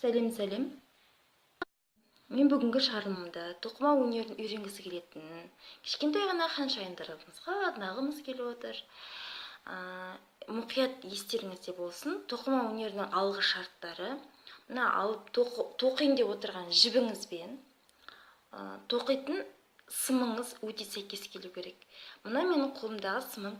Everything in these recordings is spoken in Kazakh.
Сәлем. Мен бүгінгі шығарылымда тоқыма өнерін үйренгісі келетін кішкентай ғана ханшайымдарымызға арнағымыз келіп отыр. Мұқият естеріңізде болсын, тоқыма өнерінің алғы шарттары. Мына алып тоқиын деп отырған жібіңізбен тоқитын сымыңыз өте сәйкес келу керек. Мына менің қолымдағы сымым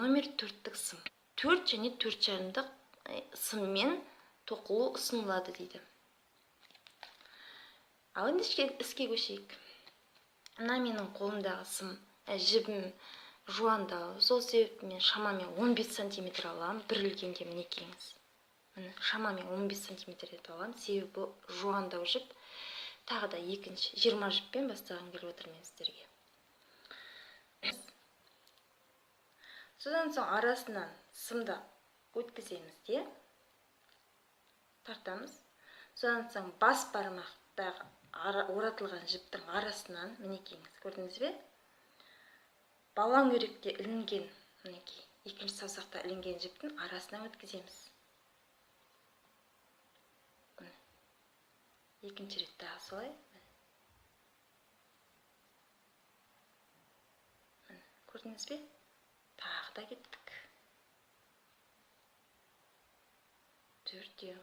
номер 4-тік сым. 4 және 4,5 сыммен тоқылу ұсынылады дейді. Ал енді іске көшейік. Мына менің қолымдағы сым, жібім жуандау. Сол себепті мен шамамен 15 см аламын. Бір ілгенде мінекейіңіз. Шамамен 15 см аламын. Себебі жуандау жіп. Тағы да екінші 20 жіппен бастаған келіп отырмын сіздерге. Содан соң арасынан сымды өткіземіз де тартамыз. Содан соң бас бармақтағы оратылған жіптің арасынан, мінекейіңіз, көрдіңіз бе? Балаң үйректе ілінген, мінекей, екінші саусақта ілінген жіптің арасынан өткіземіз. Екінші рет тағы солай. Көрдіңіз бе? Тағы да кеттік. Төртеу.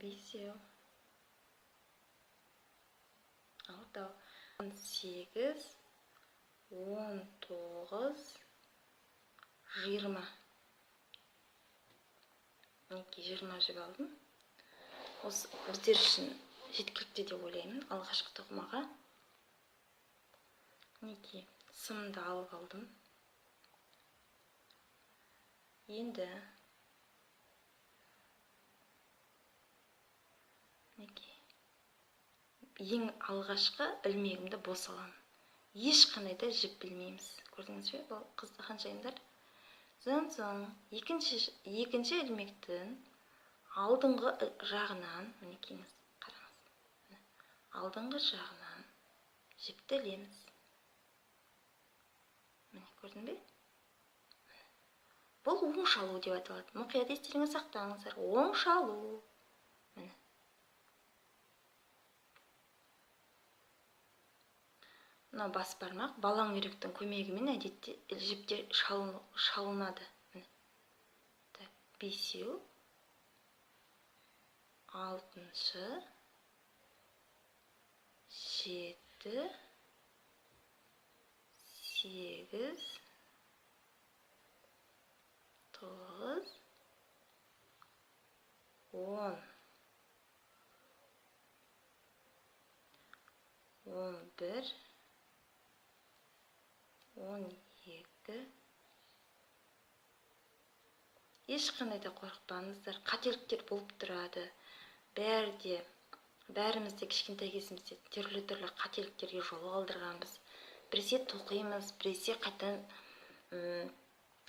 Бесеу. Алтау. 18, 19, 20. Мінекей 20 жіп алдым. Осы біздер үшін жеткілікті деп ойлаймын алғашқы тоқымаға. Мінекей сымды алып алдым. Енді ең алғашқы ілмегімді босаламын. Ешқандай да жіп білмейміз. Көрдіңіз бе, бұл қызды ханшайымдар? Содан соң екінші ілмектің алдыңғы жағынан, мінекейіңіз, қараңыз. Алдыңғы жағынан жіпті ілеміз. Міне, көрдің бе? Бұл оң шалу деп аталады. Мұқият естеріңізге сақтаңыздар. Оң шалу. Міне. Мына бас бармақ балаң үйректің көмегімен әдетте жіптер шалынады. Бесеу, алтыншы, жеті, сегіз, тоғыз, 10, 11, 12. Ешқандай да қорықпаңыздар, қателіктер болып тұрады. Бәрімізде кішкентай кезімізде түрлі қателіктерге жол қалдырғанбыз. Біресе тоқимыз, біресе қайтадан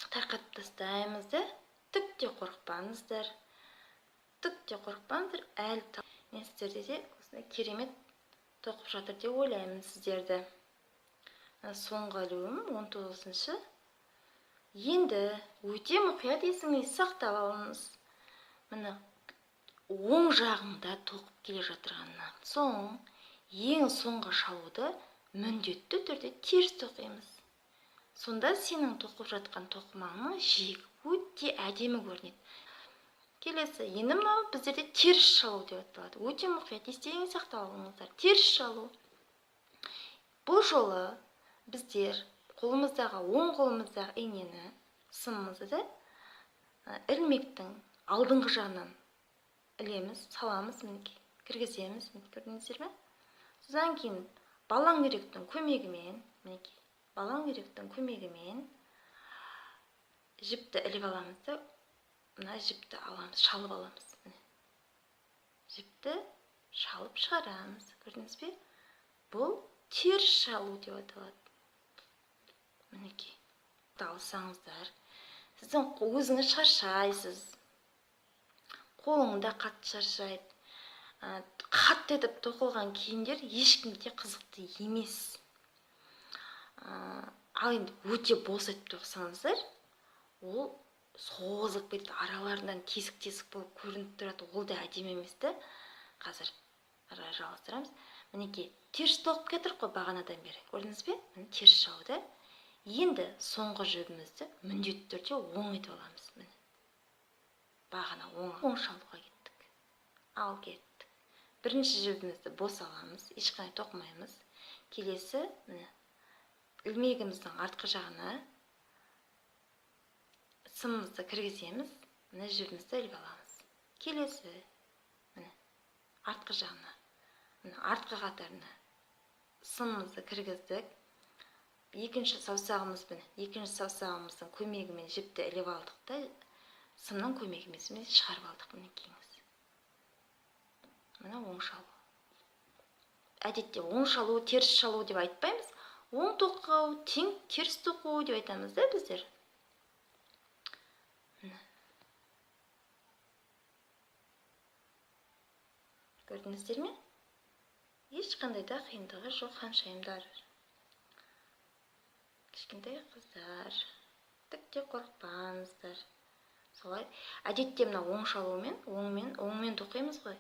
тарқатып тастаймыз да. Түк те қорықпаңыздар. Мен сіздерде де осындай керемет тоқып жатыр деп ойлаймын сіздерді. Соңғы ілуім 19-шы. Енді өте мұқият есіңізге сақтап алыңыз. Міне оң жағыңда тоқып келе жатырғаннан соң ең соңғы шалуды міндетті түрде теріс тоқимыз. Сонда сенің тоқып жатқан тоқымаңның жиегі өте әдемі көрінеді. Келесі, енді мынау біздерде теріс шалу деп аталады. Өте мұқият естеріңізге сақтап алыңыздар. Теріс шалу. Бұл жолы біздер оң қолымыздағы инені, сымымызды ілмектің алдыңғы жағынан ілеміз, саламыз, кіргіземіз, көрдіңіздер ме? Содан кейін балаң үйректің көмегімен жіпті іліп аламыз да, мына жіпті шалып аламыз. Жіпті шалып шығарамыз, көрдіңіз бе? Бұл теріс шалу деп аталады. Мінекей, алсаңыздар, сіздің өзіңіз шаршайсыз, қолыңда қатты шаршайды. Қатты етіп тоқылған киімдер ешкімде қызықты емес. Ал енді өте бос етіп тоқсаңыздар, ол созылып кетті, араларынан тесік болып көрініп тұрады. Ол да әдемі емес та. Қазір жалғастырамыз. Мінекей, теріс тоқып кетір қой бағанадан бері. Көрдіңіз бе? Міне теріс шалды. Енді соңғы жібімізді міндетті түрде оң етіп аламыз. Міне. Бағана оң шалуға кеттік. Ал кеттік. Бірінші жібімізді бос аламыз, ешқандай тоқымаймыз. Келесі, міне, ilмегіміздің артқы жағына сымымызды кіргіземіз. Міне жібімізді іліп аламыз. Келесі, міне, артқы жағына, міне, артқы қатарына сымымызды кіргіздік. Екінші саусағымыздың көмегімен жіпті іліп алдық та, сымның көмегімен шығарып алдық. Мінекейіңіз. Мына оң шалу. Әдетте оң шалу, теріс шалу деп айтпаймыз. Оң тоқу, теріс тоқу деп айтамыз да біздер. Көрдіңіздер ме? Ешқандай да қиындығы жоқ, ханшайымдар. Кішкентай қыздар, тіпті қорықпаңыздар. Солай, әдетте мына оң шалумен, оңмен тоқимыз ғой.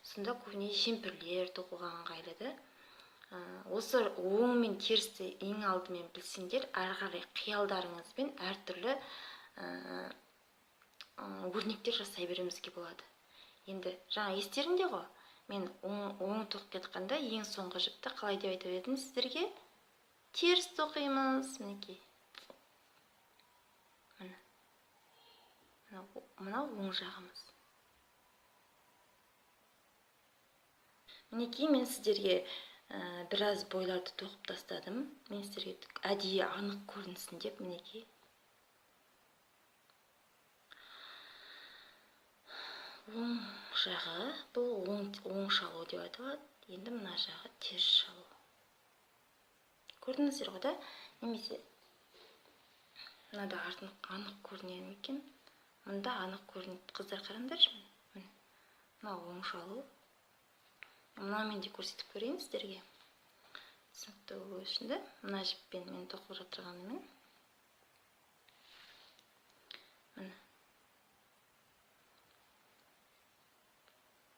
Сонда көбіне жемпірлер тоқуға ыңғайлы. Осы оң мен терісті ең алдымен білсеңдер, ары қарай қиялдарыңызбен әртүрлі өрнектер жасай беруімізге болады. Енді жаңа естеріңде ғой, мен оң тоқып кетқанда ең соңғы жіпті қалай деп айтып едім сіздерге? Теріс тоқимыз. Мінекей. Мынау оң жағымыз. Мінекей, мен сіздерге біраз бойларды тоқып тастадым. Мен сіздерге әдейі анық көрінсін деп, мінекей. Оң жағы, бұл оң шалу деп айтылады. Енді мына жағы теріс шалу. Көрдіңіздер ғой да? Немесе мынада анық көрінеді екен. Мында анық көрінеді. Қыздар қараңдаршы. Мына оң шалу. Мынамен де көрсетіп көрейін сіздерге. Түсінікті болу үшін де мына жіппен мен тоқып жатырғанымен. Міне.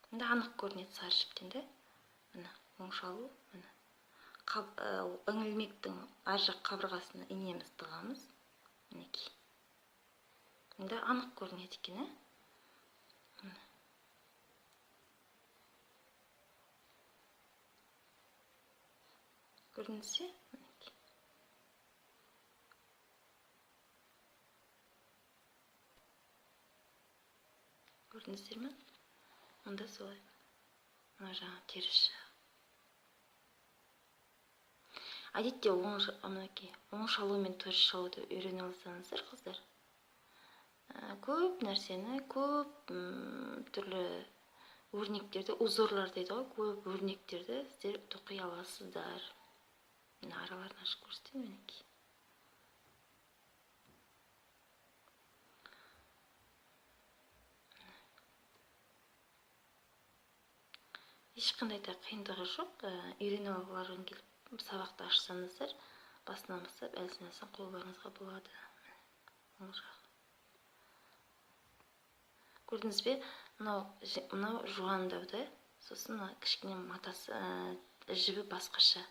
Мында анық көрінеді сары жіптен де. Міне оң шалу. Міне. Ilмектің ар жақ қабырғасына инеміз тығамыз. Мінекей. Мында анық көрінеді екен, көрінсе, мінекей. Көрдіңіздер ме? Онда солай. Мына жаңа теріс жағы. Әдетте оң шалу мен теріс шалуды үйрене алсаңыздар, қыздар, көп нәрсені, көп түрлі өрнектерді, узорлар дейді ғой, көп өрнектерді сіздер тоқи аласыздар. Мен араларын ашып көрсетейін, мінекей. Ешқандай да қиындығы жоқ. Үйрене алғыларың келіп сабақты ашсаңыздар, басынан бастап әлсін-әлсін қолдарыңызға болады. Оң жағы. Көрдіңіз бе? Мынау жуандау да, сосын кішкене матасы, жібі басқаша.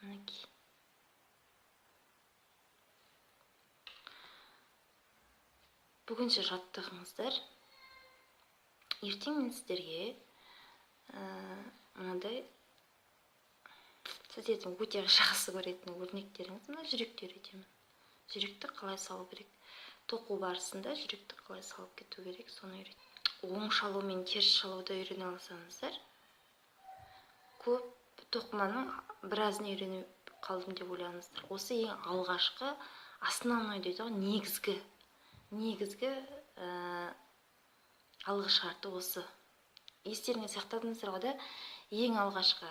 Мінекей. Бүгінше жаттығыңыздар. Ертең мен сіздерге мынадай сіздердің өте жақсы көретін өрнектеріңіз, мына жүректер етемін. Жүректі қалай салу керек? Тоқу барысында жүректі қалай салып кету керек? Соны үйретемін. Оң шалу мен теріс шалуды үйрене алсаңыздар, көп тоқыманың біразын үйреніп қалдым деп ойлаңыздар. Осы ең алғашқы основной дейді ғой, негізгі алғы шарты осы. Естеріңе сақтадыңыздар ғой да, ең алғашқы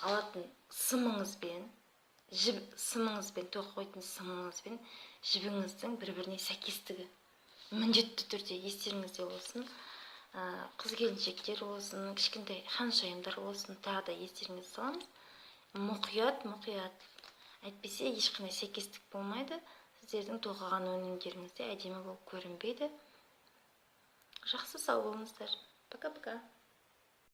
алатын сымыңызбен, тоқып қоятын сымыңызбен жібіңіздің бір-біріне сәйкестігі міндетті түрде естеріңізде болсын. Қыз-келіншектер болсын, кішкентай ханшайымдар болсын, тағы да естеріңізге саламыз. Мұқият. Әйтпесе ешқандай сәйкестік болмайды. сіздердің тоқыған өнімдеріңіз де әдемі болып көрінбейді. Жақсы сау болыңыздар. Пока-пока.